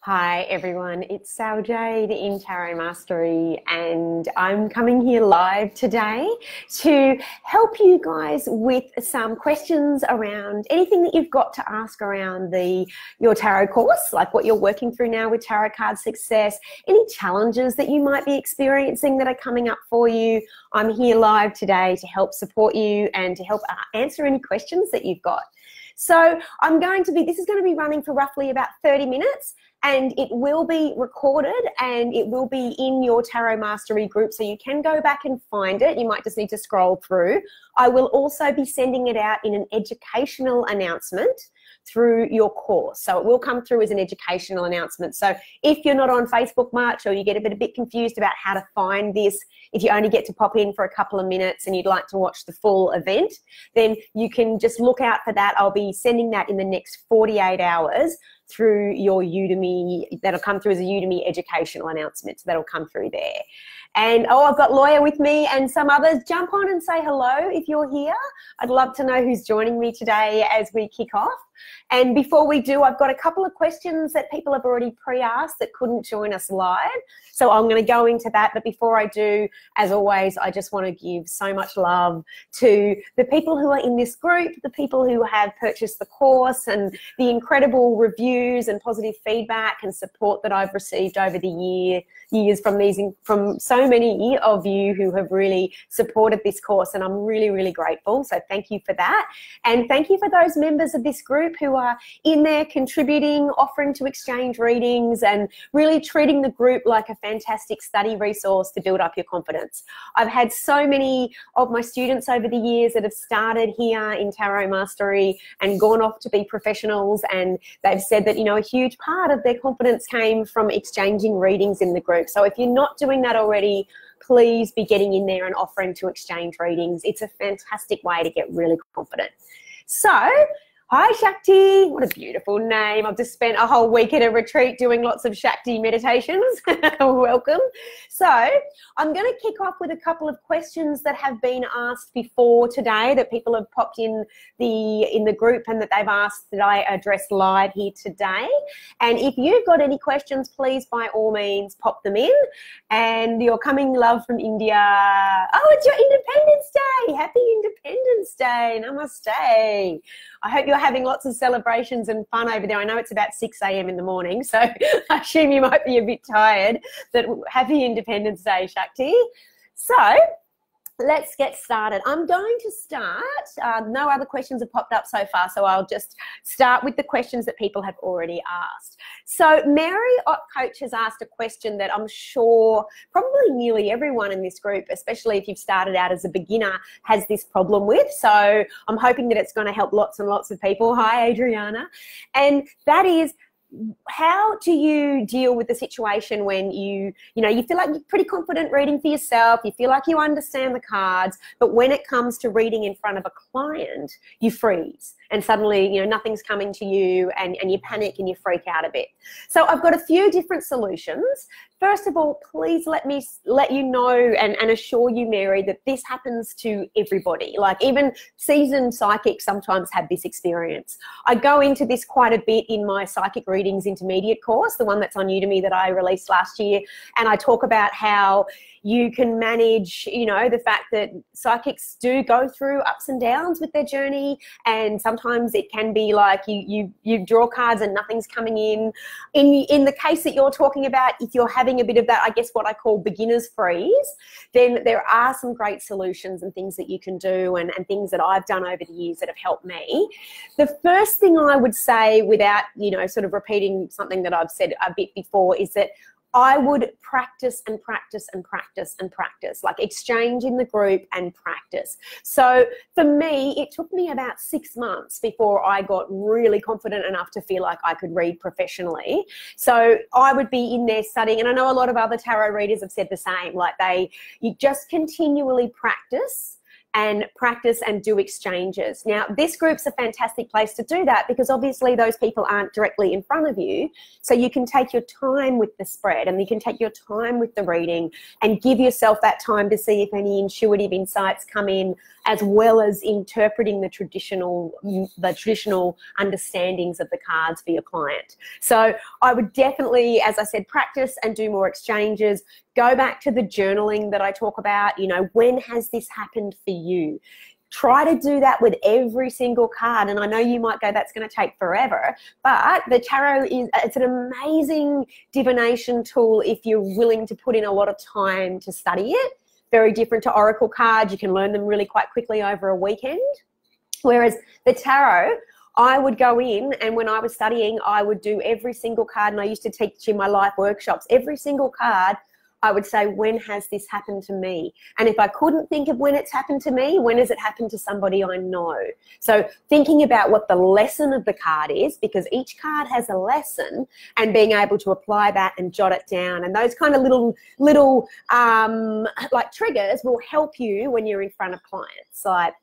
Hi everyone, it's Sal Jade in Tarot Mastery, and I'm coming here live today to help you guys with some questions around anything that you've got to ask around your tarot course, like what you're working through now with Tarot Card Success, any challenges that you might be experiencing that are coming up for you. I'm here live today to help support you and to help answer any questions that you've got. So this is going to be running for roughly about 30 minutes, and it will be recorded and it will be in your Tarot Mastery group, so you can go back and find it. You might just need to scroll through. I will also be sending it out in an educational announcement through your course. So it will come through as an educational announcement. So if you're not on Facebook much, or you get a bit confused about how to find this, if you only get to pop in for a couple of minutes and you'd like to watch the full event, then you can just look out for that. I'll be sending that in the next 48 hours through your Udemy. That'll come through as a Udemy educational announcement. So that'll come through there. And I've got Lawyer with me and some others. Jump on and say hello if you're here. I'd love to know who's joining me today as we kick off. And before we do, I've got a couple of questions that people have already pre-asked that couldn't join us live. So I'm going to go into that. But before I do, as always, I just want to give so much love to the people who are in this group, the people who have purchased the course, and the incredible reviews and positive feedback and support that I've received over the years from so many of you who have really supported this course. And I'm really, really grateful. So thank you for that. And thank you for those members of this group who are in there contributing, offering to exchange readings, and really treating the group like a fantastic study resource to build up your confidence. I've had so many of my students over the years that have started here in Tarot Mastery and gone off to be professionals, and they've said that, you know, a huge part of their confidence came from exchanging readings in the group. So if you're not doing that already, please be getting in there and offering to exchange readings. It's a fantastic way to get really confident. So, hi Shakti, what a beautiful name. I've just spent a whole week at a retreat doing lots of Shakti meditations. Welcome. So I'm going to kick off with a couple of questions that have been asked before today, that people have popped in the group and that they've asked that I address live here today. And if you've got any questions, please by all means pop them in. And you're coming, love, from India. Oh, it's your Independence Day. Happy Independence Day. Namaste. I hope you're having lots of celebrations and fun over there. I know it's about 6 a.m. in the morning, so I assume you might be a bit tired, but happy Independence Day, Shakti. So let's get started. I'm going to start. No other questions have popped up so far, so I'll just start with the questions that people have already asked. So Mary Coach has asked a question that I'm sure probably nearly everyone in this group, especially if you've started out as a beginner, has this problem with. So I'm hoping that it's going to help lots and lots of people. Hi, Adriana. And that is, how do you deal with the situation when you feel like you're pretty confident reading for yourself, you feel like you understand the cards, but when it comes to reading in front of a client, you freeze and suddenly, you know, nothing's coming to you, and you panic and you freak out a bit. So I've got a few different solutions. First of all, please let you know and assure you, Mary, that this happens to everybody. Like, even seasoned psychics sometimes have this experience. I go into this quite a bit in my Psychic Readings Intermediate course, the one that's on Udemy that I released last year, and I talk about how you can manage, you know, the fact that psychics do go through ups and downs with their journey, and sometimes it can be like you draw cards and nothing's coming in. In the case that you're talking about, if you're having a bit of that, I guess what I call beginner's freeze, then there are some great solutions and things that you can do, and things that I've done over the years that have helped me. The first thing I would say, without, you know, sort of repeating something that I've said a bit before, is that I would practice and practice and practice and practice, like exchange in the group and practice. So for me, it took me about 6 months before I got really confident enough to feel like I could read professionally. So I would be in there studying, and I know a lot of other tarot readers have said the same, like you just continually practice and do exchanges. Now, this group's a fantastic place to do that, because obviously those people aren't directly in front of you. So you can take your time with the spread, and you can take your time with the reading, and give yourself that time to see if any intuitive insights come in as well as interpreting the traditional understandings of the cards for your client. So I would definitely, as I said, practice and do more exchanges. Go back to the journaling that I talk about. You know, when has this happened for you? Try to do that with every single card. And I know you might go, that's going to take forever, but the tarot it's an amazing divination tool if you're willing to put in a lot of time to study it. Very different to oracle cards. You can learn them really quite quickly over a weekend. Whereas the tarot, I would go in, and when I was studying, I would do every single card, and I used to teach in my life workshops, every single card, I would say, when has this happened to me? And if I couldn't think of when it's happened to me, when has it happened to somebody I know? So thinking about what the lesson of the card is, because each card has a lesson, and being able to apply that and jot it down. And those kind of little like triggers will help you when you're in front of clients. Like,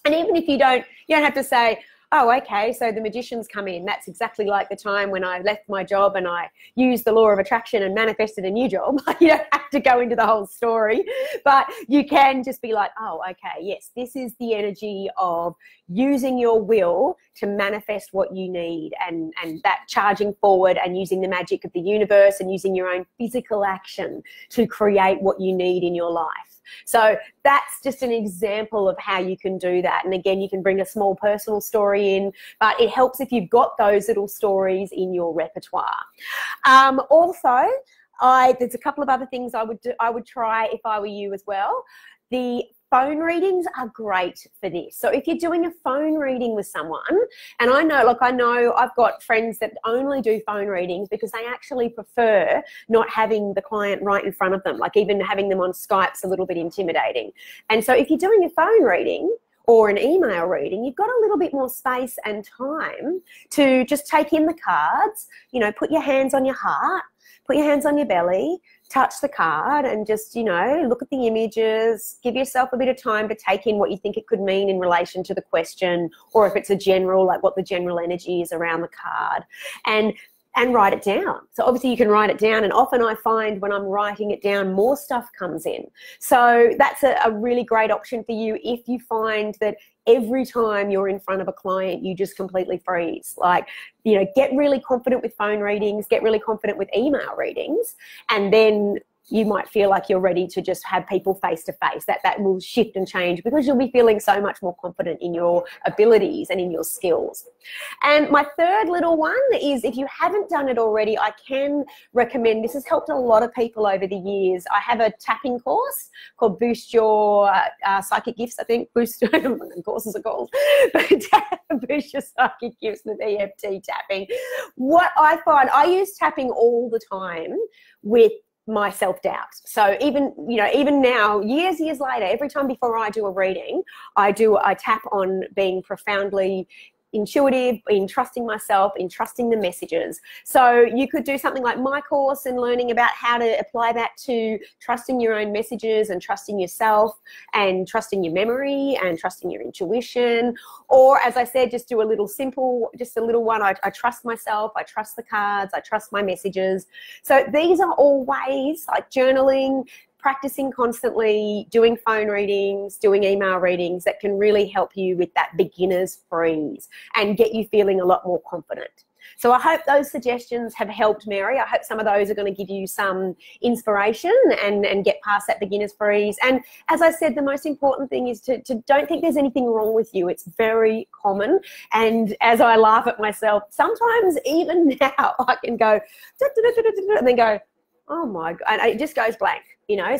and even if you don't have to say, oh, okay, so the magician's come in. That's exactly like the time when I left my job and I used the law of attraction and manifested a new job. You don't have to go into the whole story, but you can just be like, oh, okay, yes, this is the energy of using your will to manifest what you need, and that charging forward and using the magic of the universe and using your own physical action to create what you need in your life. So that's just an example of how you can do that. And again, you can bring a small personal story in, but it helps if you've got those little stories in your repertoire. Also, there's a couple of other things I would try if I were you as well. The phone readings are great for this. So if you're doing a phone reading with someone, and I know I've got friends that only do phone readings because they actually prefer not having the client right in front of them, like even having them on Skype's a little bit intimidating. And so if you're doing a phone reading or an email reading, you've got a little bit more space and time to just take in the cards, put your hands on your heart, put your hands on your belly, touch the card, and just, look at the images, give yourself a bit of time to take in what you think it could mean in relation to the question, or if it's a general, like what the general energy is around the card, and write it down. So obviously you can write it down, and often I find when I'm writing it down, more stuff comes in. So that's a really great option for you if you find that every time you're in front of a client, you just completely freeze. Like, get really confident with phone readings, get really confident with email readings, and then you might feel like you're ready to just have people face to face. That will shift and change because you'll be feeling so much more confident in your abilities and in your skills. And my third little one is, if you haven't done it already, I can recommend, this has helped a lot of people over the years. I have a tapping course called Boost Your Psychic Gifts, I think. Boost, I don't know what the courses are called. Boost Your Psychic Gifts with EFT tapping. What I find, I use tapping all the time with my self-doubt. So even now, years later, every time before I do a reading, I tap on being profoundly intuitive, in trusting myself, in trusting the messages. So you could do something like my course and learning about how to apply that to trusting your own messages and trusting yourself and trusting your memory and trusting your intuition. Or, as I said, just do a little one. I trust myself, I trust the cards, I trust my messages. So these are all ways, like journaling, practicing constantly, doing phone readings, doing email readings, that can really help you with that beginner's freeze and get you feeling a lot more confident. So I hope those suggestions have helped, Mary. I hope some of those are going to give you some inspiration and get past that beginner's freeze. And as I said, the most important thing is to don't think there's anything wrong with you. It's very common. And as I laugh at myself, sometimes even now I can go and then go, oh my God, and it just goes blank.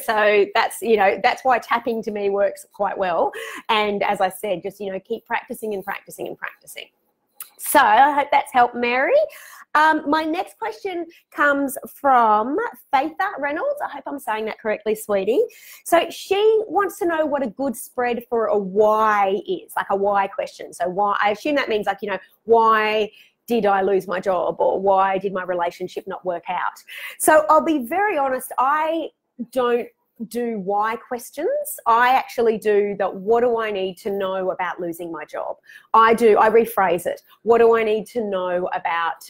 So that's why tapping to me works quite well. And as I said, just, keep practicing and practicing and practicing. So I hope that's helped, Mary. My next question comes from Faitha Reynolds. I hope I'm saying that correctly, sweetie. So she wants to know what a good spread for a why is, like a why question. So why, I assume that means like, why did I lose my job, or why did my relationship not work out? So I'll be very honest, I don't do why questions. I actually do the what do I need to know about losing my job. I rephrase it. What do I need to know about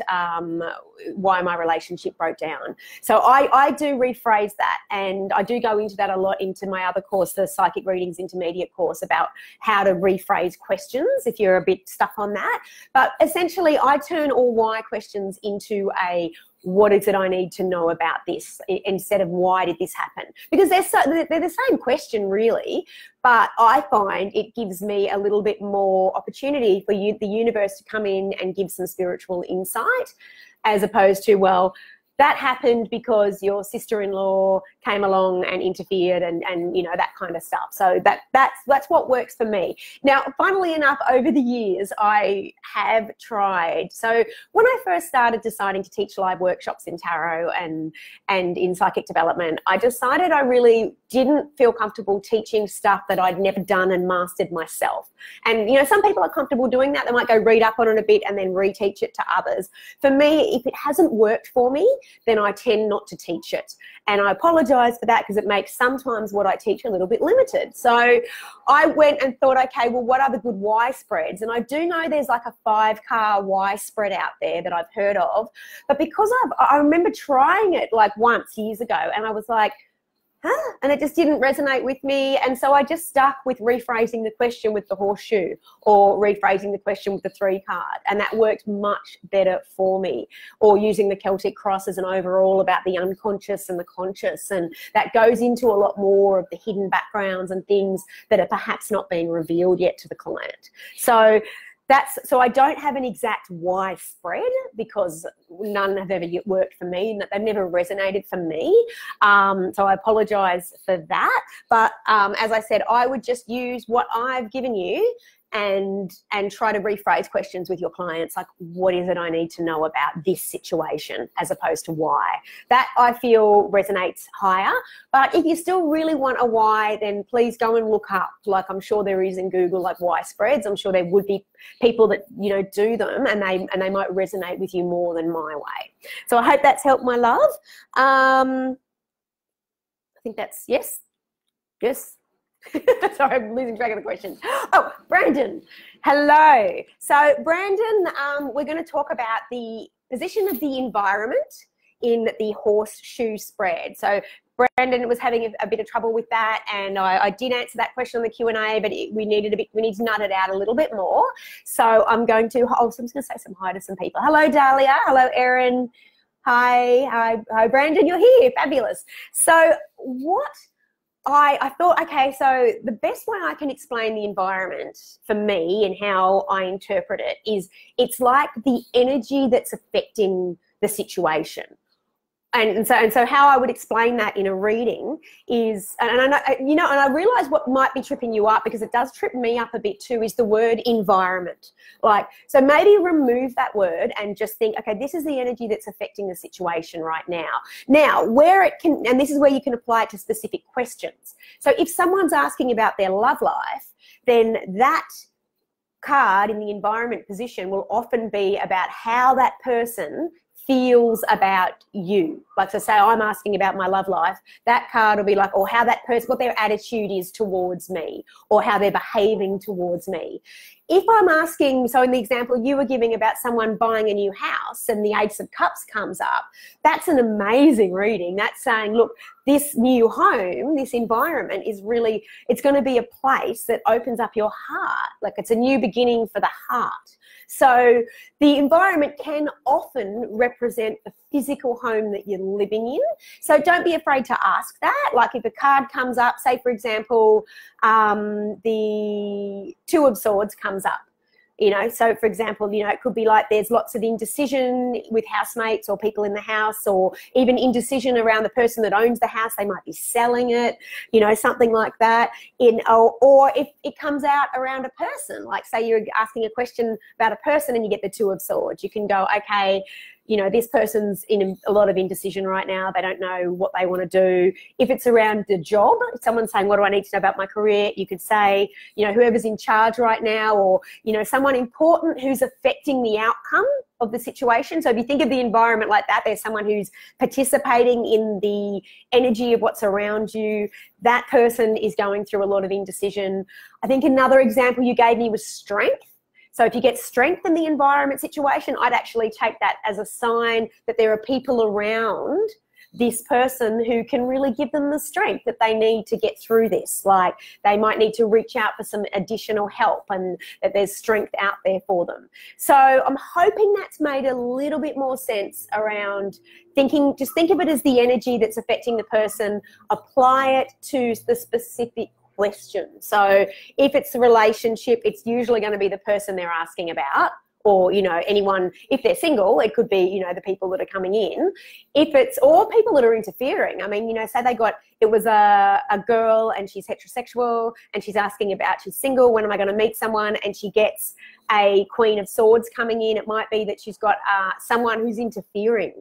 why my relationship broke down? So I do rephrase that, and I do go into that a lot into my other course, the Psychic Readings Intermediate course, about how to rephrase questions if you're a bit stuck on that. But essentially I turn all why questions into a what is it I need to know about this, instead of why did this happen? Because they're the same question really, but I find it gives me a little bit more opportunity for the universe to come in and give some spiritual insight, as opposed to, well, that happened because your sister-in-law came along and interfered and you know, that kind of stuff. So that's what works for me. Now, funnily enough, over the years, I have tried. So when I first started deciding to teach live workshops in tarot and in psychic development, I decided I really didn't feel comfortable teaching stuff that I'd never done and mastered myself. And, you know, some people are comfortable doing that. They might go read up on it a bit and then reteach it to others. For me, if it hasn't worked for me, then I tend not to teach it. And I apologize for that, because it makes sometimes what I teach a little bit limited. So I went and thought, okay, well, what are the good why spreads? And I do know there's like a 5-card why spread out there that I've heard of. But because I remember trying it like once years ago, and I was like, huh? And it just didn't resonate with me. And so I just stuck with rephrasing the question with the horseshoe, or rephrasing the question with the 3-card. And that worked much better for me. Or using the Celtic cross as an overall about the unconscious and the conscious. And that goes into a lot more of the hidden backgrounds and things that are perhaps not being revealed yet to the client. So I don't have an exact why spread, because none have ever worked for me. They've never resonated for me. So I apologise for that. But as I said, I would just use what I've given you and try to rephrase questions with your clients, like, what is it I need to know about this situation, as opposed to why. That I feel resonates higher. But if you still really want a why, then please go and look up, like I'm sure there is in Google, like why spreads. I'm sure there would be people that, you know, do them, and they might resonate with you more than my way. So I hope that's helped, my love. I think that's yes. Sorry, I'm losing track of the questions. Oh, Brandon, hello. So Brandon, we're going to talk about the position of the environment in the horseshoe spread. So Brandon was having a bit of trouble with that, and I did answer that question on the Q&A, but we need to nut it out a little bit more. So I'm going to, so I'm just going to say some hi to some people. Hello, Dahlia. Hello, Erin. Hi, Brandon, you're here. Fabulous. So I thought, okay, so the best way I can explain the environment for me and how I interpret it is it's like the energy that's affecting the situation. And so how I would explain that in a reading is, and I realize what might be tripping you up, because it does trip me up a bit too, is the word environment. Like, so maybe remove that word and just think, okay, this is the energy that's affecting the situation right now. Now, where it can, and this is where you can apply it to specific questions. So if someone's asking about their love life, then that card in the environment position will often be about how that person feels about you. Like, so say I'm asking about my love life, that card will be like, or how that person, what their attitude is towards me, or how they're behaving towards me. If I'm asking, so in the example you were giving about someone buying a new house and the Ace of Cups comes up, that's an amazing reading. That's saying, look, this new home, this environment is really, it's going to be a place that opens up your heart. Like, it's a new beginning for the heart. So the environment can often represent the physical home that you're living in. So don't be afraid to ask that. Like, if a card comes up, say for example, the Two of Swords comes up. You know, so for example, you know, it could be like there's lots of indecision with housemates or people in the house, or even indecision around the person that owns the house. They might be selling it, you know, something like that. Or if it comes out around a person, like say you're asking a question about a person and you get the Two of Swords, you can go, okay, you know, this person's in a lot of indecision right now. They don't know what they want to do. If it's around the job, if someone's saying, what do I need to know about my career? You could say, you know, whoever's in charge right now, or, you know, someone important who's affecting the outcome of the situation. So if you think of the environment like that, there's someone who's participating in the energy of what's around you. That person is going through a lot of indecision. I think another example you gave me was strength. So if you get strength in the environment situation, I'd actually take that as a sign that there are people around this person who can really give them the strength that they need to get through this. Like they might need to reach out for some additional help and that there's strength out there for them. So I'm hoping that's made a little bit more sense around thinking, just think of it as the energy that's affecting the person, apply it to the specific question. So if it's a relationship, it's usually going to be the person they're asking about, or, you know, anyone. If they're single, it could be, you know, the people that are coming in. If it's, or people that are interfering. I mean, you know, say it was a girl and she's heterosexual and she's asking about, she's single, when am I going to meet someone? And she gets a Queen of Swords coming in. It might be that she's got someone who's interfering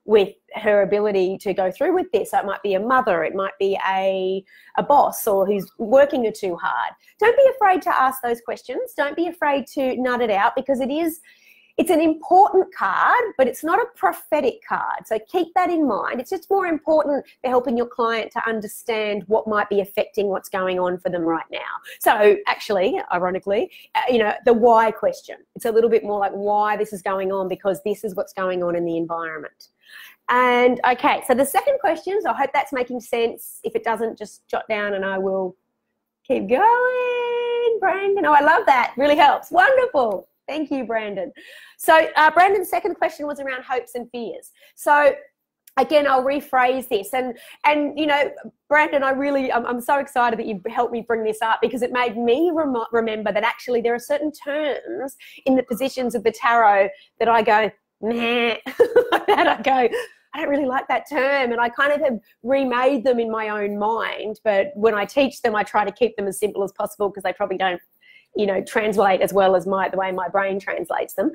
with her ability to go through with this. So it might be a mother, it might be a boss, or who's working her too hard. Don't be afraid to ask those questions. Don't be afraid to nut it out, because it's an important card, but it's not a prophetic card. So keep that in mind. It's just more important for helping your client to understand what might be affecting what's going on for them right now. So actually, ironically, you know, the why question. It's a little bit more like why this is going on, because this is what's going on in the environment. And okay, so the second question, so I hope that's making sense. If it doesn't, just jot down and I will keep going. Brandon, oh, I love that. Really helps. Wonderful. Thank you, Brandon. So Brandon's second question was around hopes and fears. So again, I'll rephrase this. And you know, Brandon, I'm so excited that you helped me bring this up, because it made me remember that actually there are certain terms in the positions of the tarot that I go, nah, that I go, I don't really like that term, and I kind of have remade them in my own mind. But when I teach them, I try to keep them as simple as possible, because they probably don't, you know, translate as well as the way my brain translates them.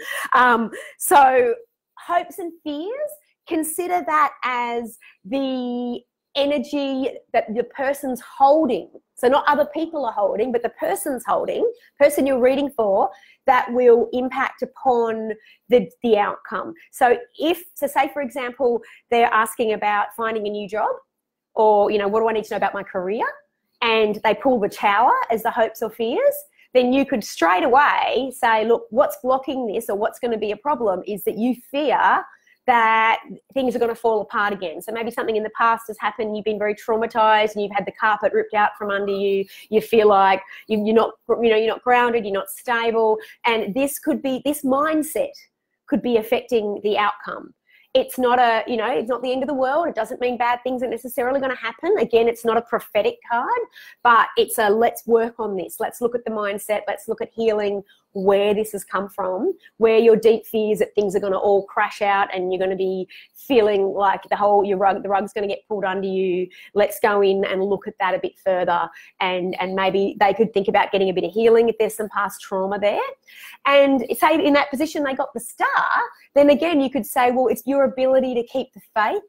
So hopes and fears, consider that as the energy that the person's holding. So not other people are holding, but the person's holding, person you're reading for, that will impact upon the outcome. So say for example, they're asking about finding a new job, or, you know, what do I need to know about my career? And they pull the Tower as the hopes or fears, then you could straight away say, look, what's blocking this, or what's going to be a problem, is that you fear that things are going to fall apart again. So maybe something in the past has happened, you've been very traumatized, and you've had the carpet ripped out from under you. You feel like you're not grounded, you're not stable, and this mindset could be affecting the outcome. It's not it's not the end of the world. It doesn't mean bad things are necessarily going to happen. Again, it's not a prophetic card, but it's a let's work on this. Let's look at the mindset. Let's look at healing where this has come from, where your deep fears that things are going to all crash out and you're going to be feeling like the rug's going to get pulled under you. Let's go in and look at that a bit further, and maybe they could think about getting a bit of healing if there's some past trauma there. And say in that position they got the Star, then again you could say, well, it's your ability to keep the faith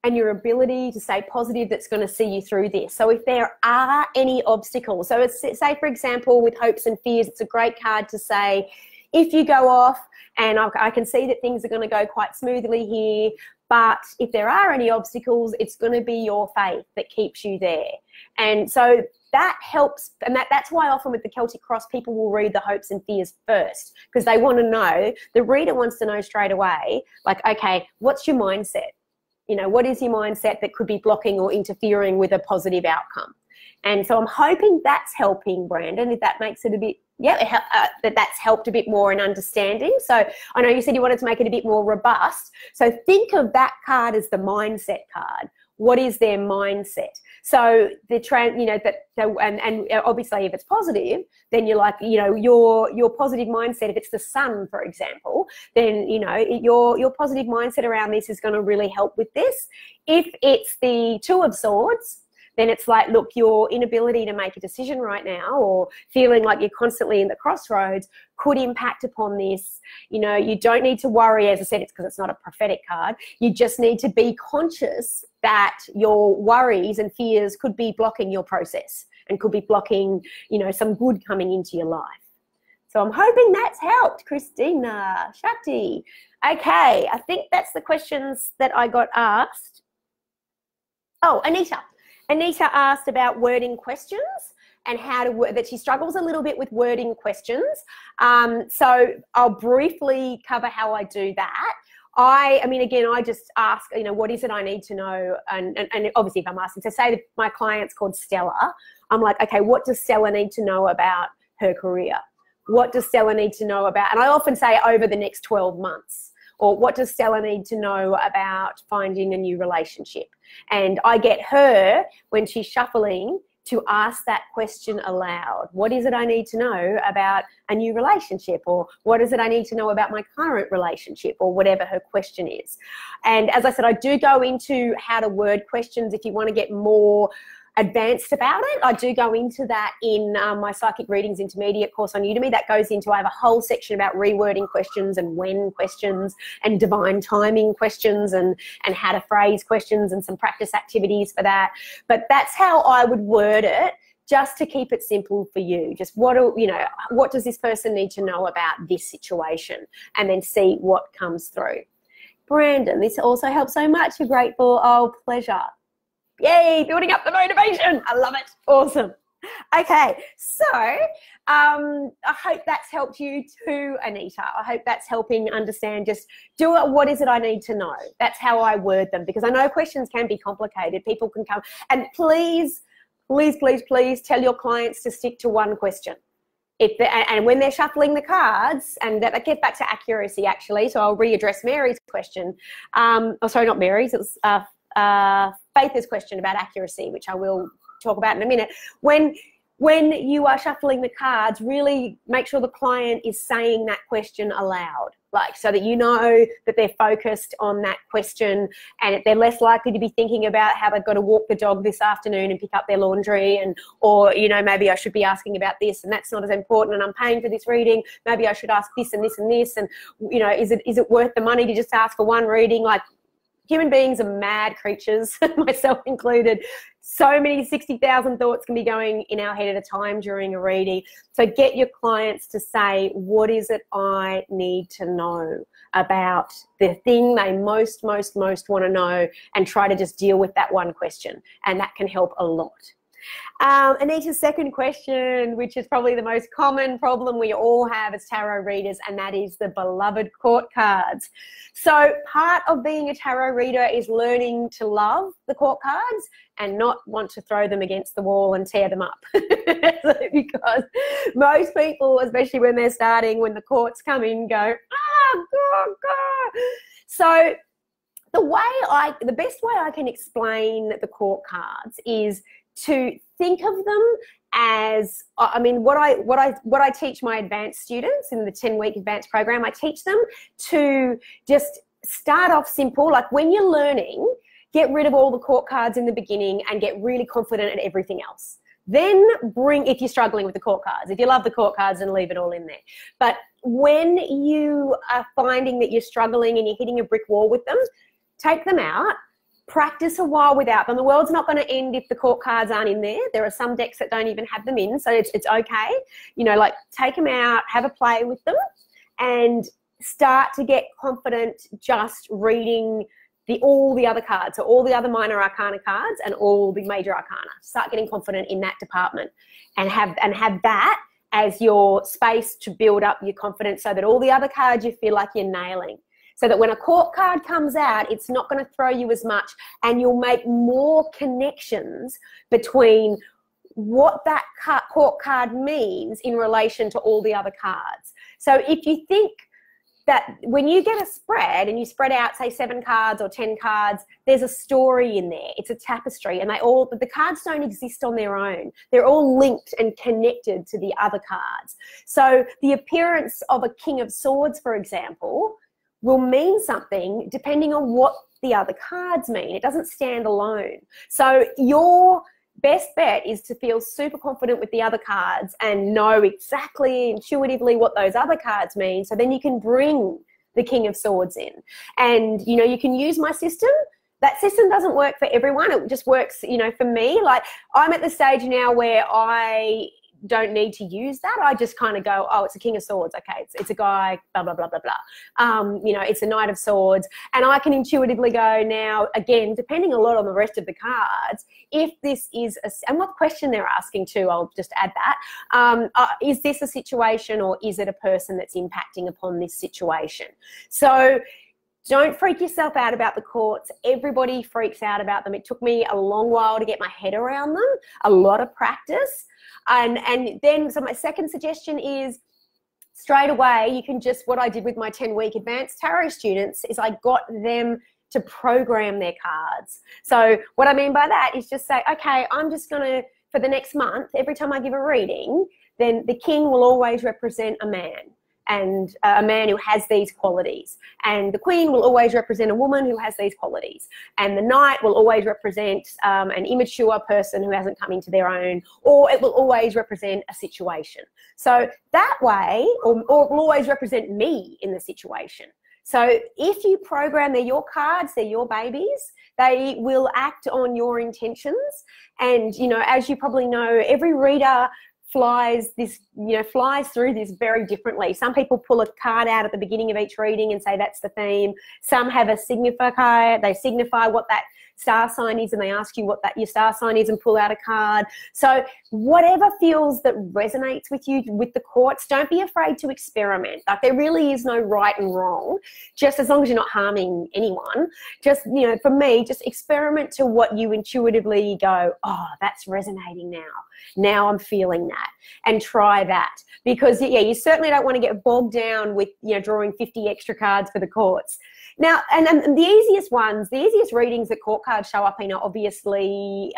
and your ability to stay positive that's going to see you through this. So if there are any obstacles, so it's, say for example with hopes and fears, it's a great card to say, if you go off, and I can see that things are going to go quite smoothly here, but if there are any obstacles, it's going to be your faith that keeps you there. And so that helps, and that's why often with the Celtic Cross, people will read the hopes and fears first, because they want to know, the reader wants to know straight away, like, okay, what's your mindset? You know, what is your mindset that could be blocking or interfering with a positive outcome? And so I'm hoping that's helping, Brandon, if that makes it a bit, that's helped a bit more in understanding. So I know you said you wanted to make it a bit more robust. So think of that card as the mindset card. What is their mindset? So and obviously if it's positive, then you're like, you know, your positive mindset, if it's the Sun, for example, then, you know, your positive mindset around this is going to really help with this. If it's the Two of Swords, then it's like, look, your inability to make a decision right now, or feeling like you're constantly in the crossroads, could impact upon this. You know, you don't need to worry, as I said, it's because it's not a prophetic card. You just need to be conscious that your worries and fears could be blocking your process and could be blocking, you know, some good coming into your life. So I'm hoping that's helped, Christina, Shakti. Okay, I think that's the questions that I got asked. Oh, Anita. Anita asked about wording questions and how to word, that she struggles a little bit with wording questions. So I'll briefly cover how I do that. I mean, again, I just ask, you know, what is it I need to know? And obviously if I'm asking, so say my client's called Stella, I'm like, okay, what does Stella need to know about her career? What does Stella need to know about, and I often say over the next 12 months, or what does Stella need to know about finding a new relationship? And I get her, when she's shuffling, to ask that question aloud. What is it I need to know about a new relationship? Or what is it I need to know about my current relationship? Or whatever her question is. And as I said, I do go into how to word questions if you want to get more advanced about it. I do go into that in my Psychic Readings Intermediate course on Udemy. That goes into, I have a whole section about rewording questions and when questions and divine timing questions and how to phrase questions and some practice activities for that. But that's how I would word it, just to keep it simple for you. Just what does this person need to know about this situation, and then see what comes through. Brandon, this also helps so much. You're grateful. Oh, pleasure. Yay, building up the motivation. I love it. Awesome. Okay, so I hope that's helped you too, Anita. I hope that's helping understand just what is it I need to know. That's how I word them, because I know questions can be complicated. People can come, and please, please, please, please tell your clients to stick to one question. And when they're shuffling the cards, and that gets back to accuracy actually, so I'll readdress Mary's question. Oh, sorry, not Mary's, it was Faith's question about accuracy, which I will talk about in a minute. When you are shuffling the cards, really make sure the client is saying that question aloud, like, so that you know that they're focused on that question, and they're less likely to be thinking about how they've got to walk the dog this afternoon and pick up their laundry, or you know, maybe I should be asking about this and that's not as important, and I'm paying for this reading, maybe I should ask this and this and this, and you know, is it worth the money to just ask for one reading? Like, human beings are mad creatures, myself included. So many 60,000 thoughts can be going in our head at a time during a reading. So get your clients to say, what is it I need to know about the thing they most want to know, and try to just deal with that one question. And that can help a lot. Anita's second question, which is probably the most common problem we all have as tarot readers, and that is the beloved court cards. So part of being a tarot reader is learning to love the court cards and not want to throw them against the wall and tear them up. Because most people, especially when they're starting, when the courts come in, go, ah, God. So the best way I can explain the court cards is to think of them as, I mean, what I teach my advanced students in the 10-week advanced program, I teach them to just start off simple. Like, when you're learning, get rid of all the court cards in the beginning and get really confident at everything else. Then if you're struggling with the court cards, if you love the court cards, and leave it all in there. But when you are finding that you're struggling and you're hitting a brick wall with them, take them out. Practice a while without them. The world's not going to end if the court cards aren't in there. There are some decks that don't even have them in, so it's okay. You know, like, take them out, have a play with them, and start to get confident just reading all the other cards, so all the other minor arcana cards and all the major arcana. Start getting confident in that department, and have that as your space to build up your confidence, so that all the other cards you feel like you're nailing. So that when a court card comes out, it's not going to throw you as much, and you'll make more connections between what that court card means in relation to all the other cards. So if you think that when you get a spread and you spread out, say, 7 cards or 10 cards, there's a story in there. It's a tapestry, and but the cards don't exist on their own. They're all linked and connected to the other cards. So the appearance of a King of Swords, for example, will mean something depending on what the other cards mean. It doesn't stand alone. So your best bet is to feel super confident with the other cards and know exactly intuitively what those other cards mean, so then you can bring the King of Swords in. And, you know, you can use my system. That system doesn't work for everyone. It just works, you know, for me. Like, I'm at the stage now where I don't need to use that. I just kind of go, oh, it's a King of Swords. Okay, it's a guy, blah, blah, blah, blah, blah. You know, it's a Knight of Swords. And I can intuitively go now, again, depending a lot on the rest of the cards, if this is, and what question they're asking too, I'll just add that. Is this a situation or is it a person that's impacting upon this situation? So don't freak yourself out about the courts. Everybody freaks out about them. It took me a long while to get my head around them, a lot of practice. And then, so my second suggestion is straight away, you can just, what I did with my 10-week advanced tarot students is I got them to program their cards. So what I mean by that is just say, okay, I'm just going to, for the next month, every time I give a reading, then the king will always represent a man. And a man who has these qualities, and the queen will always represent a woman who has these qualities, and the knight will always represent an immature person who hasn't come into their own, or it will always represent a situation. So that way, or it will always represent me in the situation. So if you program, they're your cards, they're your babies, they will act on your intentions. And, you know, as you probably know, every reader flies through this very differently. Some people pull a card out at the beginning of each reading and say that's the theme. Some have a signifier. They signify what that star sign is and they ask you what that your star sign is and pull out a card. So whatever feels that resonates with you with the courts, don't be afraid to experiment. Like, there really is no right and wrong, just as long as you're not harming anyone. Just, you know, for me, just experiment to what you intuitively go, oh, that's resonating now. Now I'm feeling that, and try that. Because, yeah, you certainly don't want to get bogged down with, you know, drawing 50 extra cards for the courts. Now, and the easiest readings that court cards show up in are obviously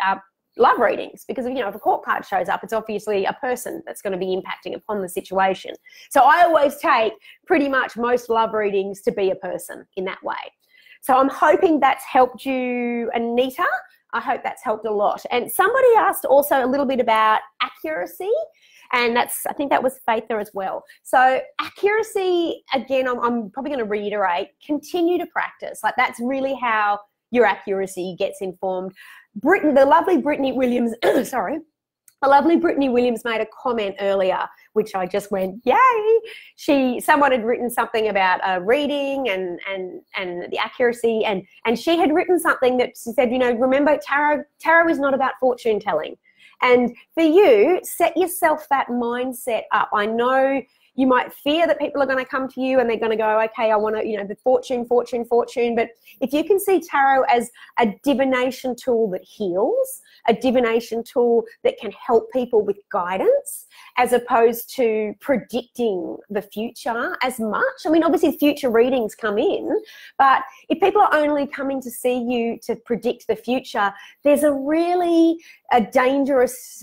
love readings, because, you know, if a court card shows up, it's obviously a person that's going to be impacting upon the situation. So I always take pretty much most love readings to be a person in that way. So I'm hoping that's helped you, Anita. I hope that's helped a lot. And somebody asked also a little bit about accuracy, and I think that was Faither as well. So accuracy, again, I'm probably going to reiterate, continue to practice. Like, that's really how your accuracy gets informed. The lovely Brittany Williams, sorry, the lovely Brittany Williams made a comment earlier, which I just went, yay. Someone had written something about reading and the accuracy, and she had written something that she said, you know, remember, tarot is not about fortune telling. And for you, set yourself that mindset up. I know you might fear that people are going to come to you and they're going to go, okay, I want to, you know, the fortune. But if you can see tarot as a divination tool that heals, a divination tool that can help people with guidance, as opposed to predicting the future as much. I mean, obviously future readings come in, but if people are only coming to see you to predict the future, there's a dangerous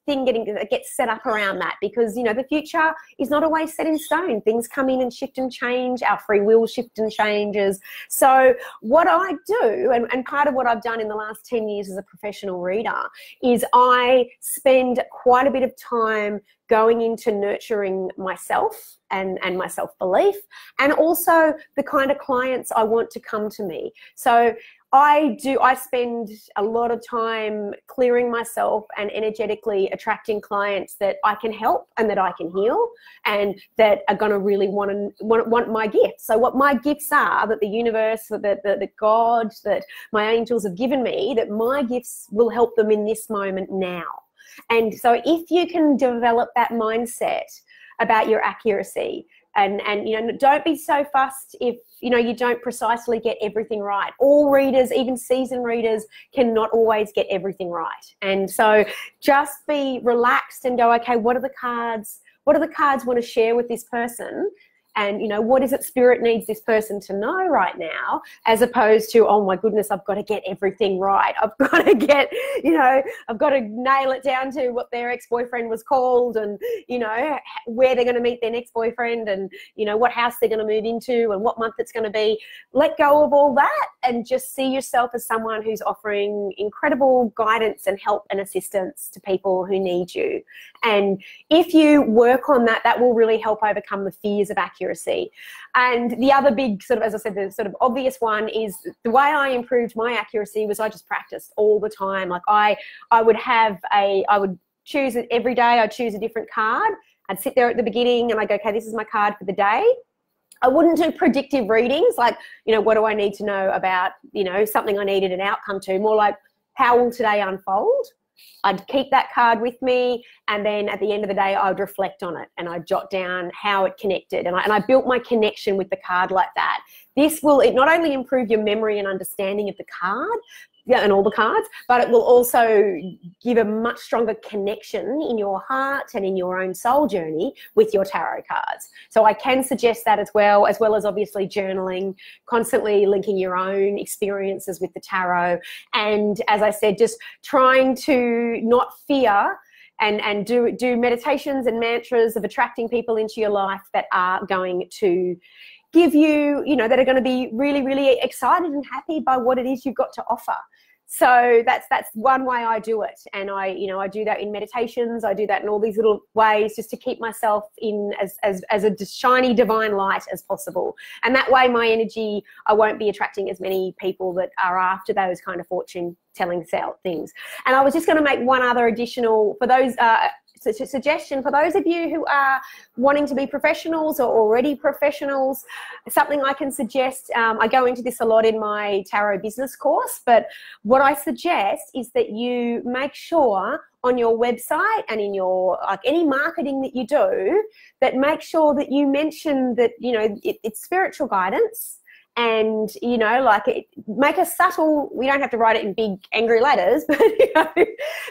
thing that gets set up around that, because, you know, the future is not always set in stone. Things come in and shift and change. Our free will shift and changes. So what I do, and part of what I've done in the last 10 years as a professional reader, is I spend quite a bit of time going into nurturing myself and my self-belief, and also the kind of clients I want to come to me. So I spend a lot of time clearing myself and energetically attracting clients that I can help and that I can heal, and that are going to really want my gifts. So what my gifts are, that the universe, that God, that my angels have given me, that my gifts will help them in this moment now. And so if you can develop that mindset about your accuracy, and you know, don't be so fussed if, you know, you don't precisely get everything right. All readers, even seasoned readers, cannot always get everything right. And so just be relaxed and go, okay, what do the cards want to share with this person? And, you know, what is it Spirit needs this person to know right now, as opposed to, oh my goodness, I've got to get everything right. I've got to nail it down to what their ex-boyfriend was called, and, you know, where they're going to meet their next boyfriend, and, you know, what house they're going to move into and what month it's going to be. Let go of all that and just see yourself as someone who's offering incredible guidance and help and assistance to people who need you. And if you work on that, that will really help overcome the fears of accuracy. And the other big sort of, as I said, the sort of obvious one is the way I improved my accuracy was I just practiced all the time. Like I would choose it every day. I'd choose a different card. I'd sit there at the beginning and I'd go, okay, this is my card for the day. I wouldn't do predictive readings like, you know, what do I need to know about, you know, something I needed an outcome to, more like how will today unfold? I'd keep that card with me, and then at the end of the day, I'd reflect on it and I'd jot down how it connected. And I built my connection with the card like that. This will not only improve your memory and understanding of the card, and all the cards, but it will also give a much stronger connection in your heart and in your own soul journey with your tarot cards. So I can suggest that as well as obviously journaling, constantly linking your own experiences with the tarot. And as I said, just trying to not fear and do meditations and mantras of attracting people into your life that are going to give you, you know, that are going to be really, really excited and happy by what it is you've got to offer. So that's one way I do it. And I do that in meditations. I do that in all these little ways just to keep myself in as a shiny divine light as possible. And that way my energy, I won't be attracting as many people that are after those kind of fortune telling things. And I was just going to make one other additional, for those, suggestion for those of you who are wanting to be professionals or already professionals, something I can suggest. I go into this a lot in my tarot business course, but what I suggest is that you make sure on your website and in your, like, any marketing that you do, that make sure that you mention that, you know, it's spiritual guidance. And, you know, like, make a subtle, we don't have to write it in big angry letters, but, you know,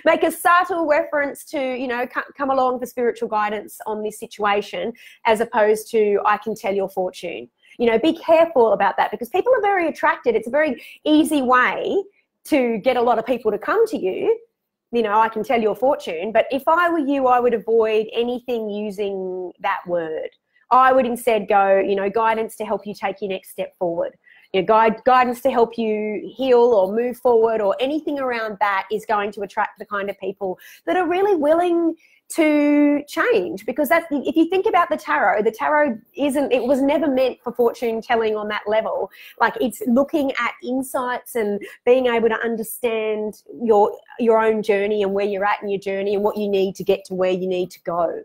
make a subtle reference to, you know, come along for spiritual guidance on this situation, as opposed to, I can tell your fortune. You know, be careful about that, because people are very attracted. It's a very easy way to get a lot of people to come to you. You know, I can tell your fortune. But if I were you, I would avoid anything using that word. I would instead go, you know, guidance to help you take your next step forward. You know, guidance to help you heal or move forward, or anything around that is going to attract the kind of people that are really willing to change. Because that's, if you think about the tarot it was never meant for fortune telling on that level. Like, it's looking at insights and being able to understand your own journey and where you're at in your journey and what you need to get to where you need to go.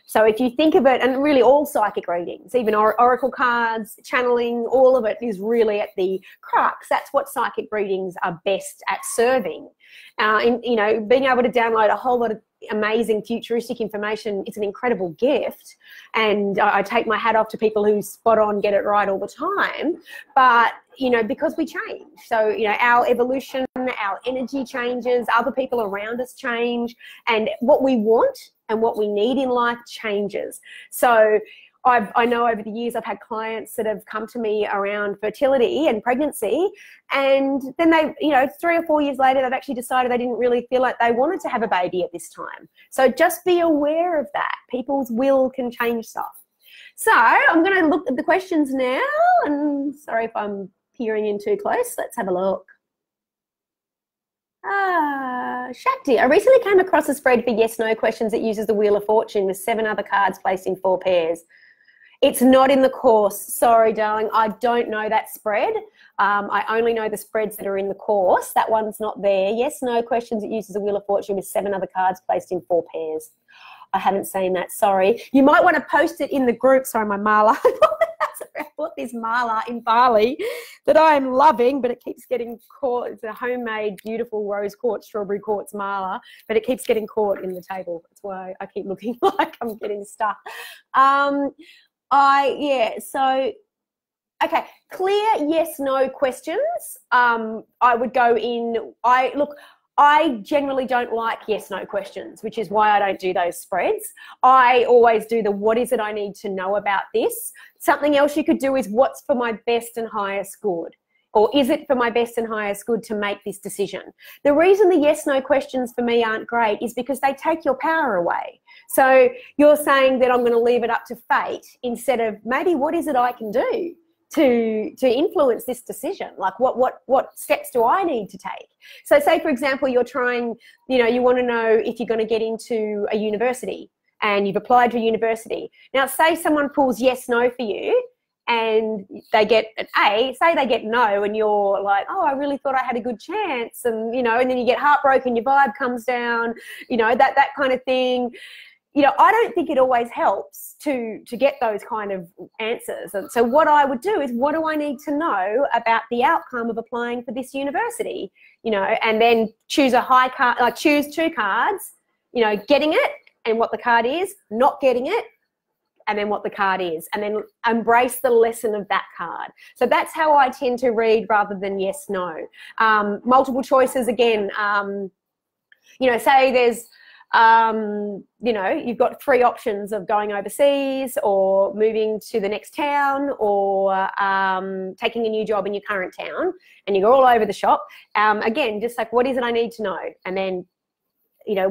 So if you think of it, and really all psychic readings, even oracle cards, channeling, all of it is really at the crux. That's what psychic readings are best at serving. You know, being able to download a whole lot of amazing futuristic information, it's an incredible gift. And I take my hat off to people who spot on, get it right all the time. But, you know, because we change. So, you know, our evolution, our energy changes, other people around us change, and what we want and what we need in life changes. So I know over the years I've had clients that have come to me around fertility and pregnancy, and then they, you know, 3 or 4 years later, they've actually decided they didn't really feel like they wanted to have a baby at this time. So just be aware of that. People's will can change stuff. So I'm going to look at the questions now, and sorry if I'm peering in too close. Let's have a look. Shakti, I recently came across a spread for yes/no questions that uses the Wheel of Fortune with 7 other cards placed in 4 pairs. It's not in the course. Sorry, darling. I don't know that spread. I only know the spreads that are in the course. That one's not there. Yes/no questions that uses the Wheel of Fortune with 7 other cards placed in 4 pairs. I haven't seen that. Sorry. You might want to post it in the group. Sorry, my mala. I bought this mala in Bali that I am loving, but it keeps getting caught. It's a homemade, beautiful rose quartz, strawberry quartz mala, but it keeps getting caught in the table. That's why I keep looking like I'm getting stuck. So, okay, clear yes/no questions. I would go in, I generally don't like yes/no questions, which is why I don't do those spreads. I always do the what is it I need to know about this. Something else you could do is what's for my best and highest good, or is it for my best and highest good to make this decision? The reason the yes/no questions for me aren't great is because they take your power away. So you're saying that I'm going to leave it up to fate instead of maybe what is it I can do to influence this decision? Like what steps do I need to take? So say, for example, you're trying, you know, you want to know if you're going to get into a university and you've applied to a university. Now say someone pulls yes/no for you and they get an A, say they get no, and you're like, oh, I really thought I had a good chance, and and then you get heartbroken, your vibe comes down, that kind of thing. I don't think it always helps to get those kind of answers. And so what I would do is, what do I need to know about the outcome of applying for this university? And then choose a high card, like choose 2 cards, getting it and what the card is, not getting it, and then what the card is, and then embrace the lesson of that card. So that's how I tend to read, rather than yes, no. Multiple choices, again, say there's, you've got 3 options of going overseas, or moving to the next town, or taking a new job in your current town, and you go all over the shop. Again, just like, what is it I need to know? And then,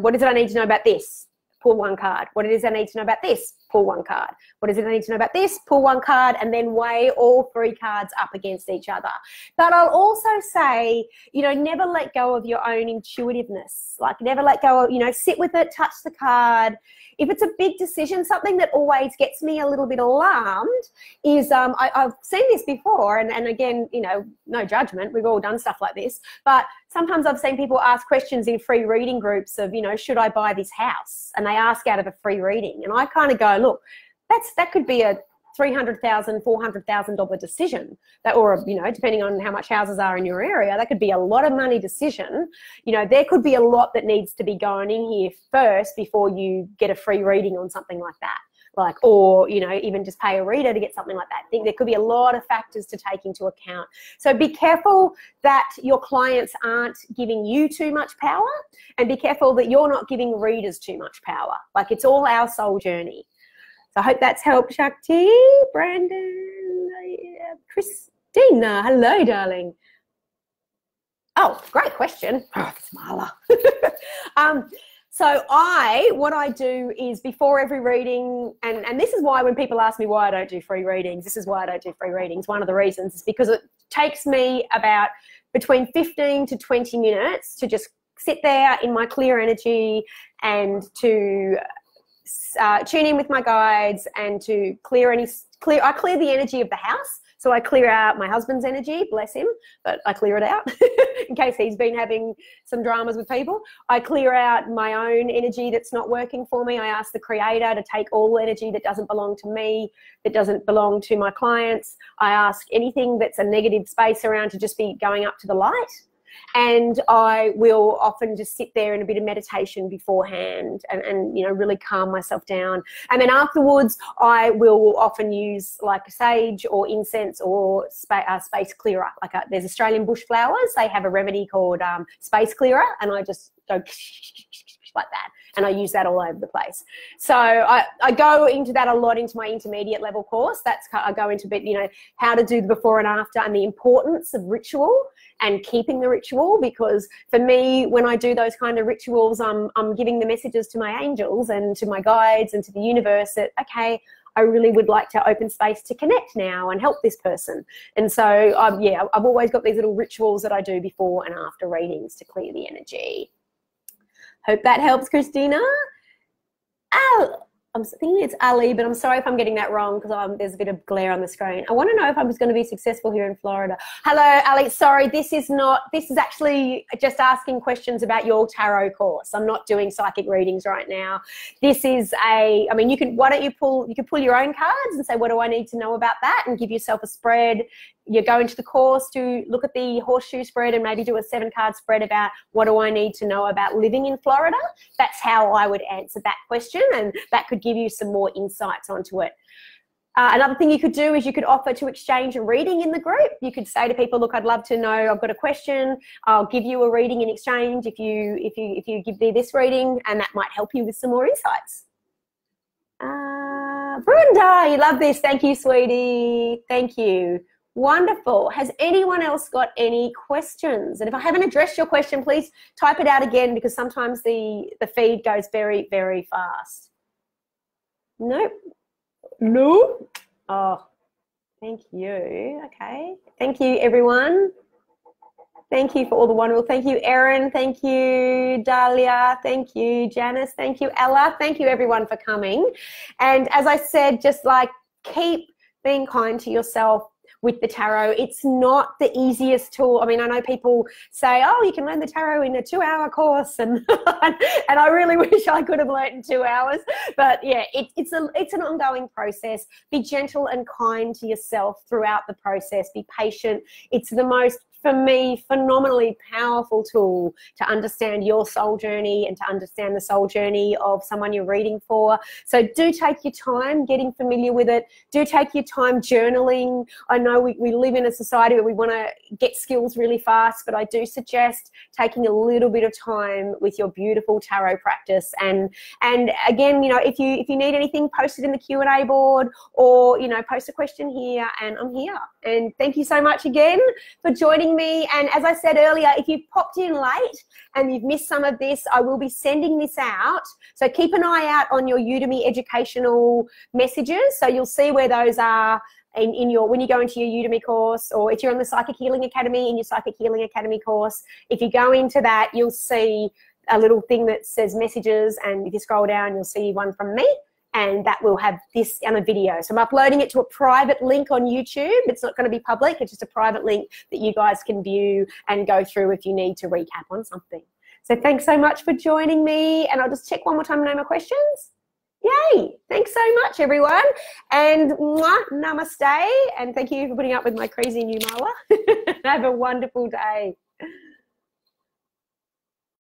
what is it I need to know about this? Pull 1 card. What it is I need to know about this? Pull 1 card. What is it I need to know about this? Pull 1 card, and then weigh all 3 cards up against each other. But I'll also say, never let go of your own intuitiveness. Like, never let go of, sit with it, touch the card. If it's a big decision, something that always gets me a little bit alarmed is, I've seen this before, and again, no judgment, we've all done stuff like this, but sometimes I've seen people ask questions in free reading groups of, should I buy this house? And they ask out of a free reading. And I kind of go, look, that could be a $300,000, $400,000 decision, or depending on how much houses are in your area, that could be a lot of money decision. There could be a lot that needs to be going in here first before you get a free reading on something like that. Or even just pay a reader to get something like that. I think there could be a lot of factors to take into account. So be careful that your clients aren't giving you too much power, and be careful that you're not giving readers too much power. It's all our soul journey. So I hope that's helped, Shakti, Brandon, Christina. Hello, darling. Oh, great question. Oh, it's Marla. So what I do is, before every reading, and this is why when people ask me why I don't do free readings, this is why I don't do free readings. One of the reasons is because it takes me about between 15 to 20 minutes to just sit there in my clear energy and to tune in with my guides, and to I clear the energy of the house. So I clear out my husband's energy, bless him, but I clear it out in case he's been having some dramas with people. I clear out my own energy that's not working for me. I ask the Creator to take all energy that doesn't belong to me, that doesn't belong to my clients. I ask anything that's a negative space around to just be going up to the light. And I will often just sit there in a bit of meditation beforehand and really calm myself down. And then afterwards, I will often use like sage or incense or space clearer. There's Australian bush flowers. They have a remedy called space clearer, and I just go like that. And I use that all over the place. So I go into that a lot into my intermediate level course. I go into a bit, how to do the before and after, and the importance of ritual and keeping the ritual. Because for me, when I do those kind of rituals, I'm giving the messages to my angels and to my guides and to the universe that, okay, I really would like to open space to connect now and help this person. And so, I've always got these little rituals that I do before and after readings to clear the energy. Hope that helps, Christina. I'm thinking it's Ali, but I'm sorry if I'm getting that wrong because there's a bit of glare on the screen. I want to know if I'm just going to be successful here in Florida. Hello, Ali. Sorry, this is actually just asking questions about your tarot course. I'm not doing psychic readings right now. This is you could pull your own cards and say, what do I need to know about that? And give yourself a spread. You go into the course to look at the horseshoe spread and maybe do a 7-card spread about what do I need to know about living in Florida. That's how I would answer that question, and that could give you some more insights onto it. Another thing you could do is you could offer to exchange a reading in the group. You could say to people, look, I'd love to know, I've got a question, I'll give you a reading in exchange if you give me this reading, and that might help you with some more insights. Brenda, you love this. Thank you, sweetie. Thank you. Wonderful. Has anyone else got any questions? And if I haven't addressed your question, please type it out again, because sometimes the feed goes very, very fast. Nope. No. Oh, thank you. Okay. Thank you, everyone. Thank you for all the wonderful. Thank you, Erin. Thank you, Dahlia. Thank you, Janice. Thank you, Ella. Thank you, everyone, for coming. And as I said, just keep being kind to yourself with the tarot. It's not the easiest tool. I mean, I know people say, oh, you can learn the tarot in a 2-hour course, and and I really wish I could have learned in 2 hours. But yeah, it's an ongoing process. Be gentle and kind to yourself throughout the process. Be patient. It's the most, for me, phenomenally powerful tool to understand your soul journey and to understand the soul journey of someone you're reading for. So do take your time getting familiar with it. Do take your time journaling. I know we live in a society where we want to get skills really fast, but I do suggest taking a little bit of time with your beautiful tarot practice. And again, you know, if you need anything, post it in the Q&A board, or, you know, post a question here, and I'm here. And thank you so much again for joining me. And as I said earlier, if you've popped in late and you've missed some of this, I will be sending this out. So keep an eye out on your Udemy educational messages. So you'll see where those are in your, when you go into your Udemy course, or if you're on the Psychic Healing Academy, in your Psychic Healing Academy course. If you go into that, you'll see a little thing that says messages, and if you scroll down, you'll see one from me. And that will have this on a video. So I'm uploading it to a private link on YouTube. It's not going to be public. It's just a private link that you guys can view and go through if you need to recap on something. So thanks so much for joining me. And I'll just check one more time, no more questions. Yay. Thanks so much, everyone. And namaste. And thank you for putting up with my crazy new mower. Have a wonderful day.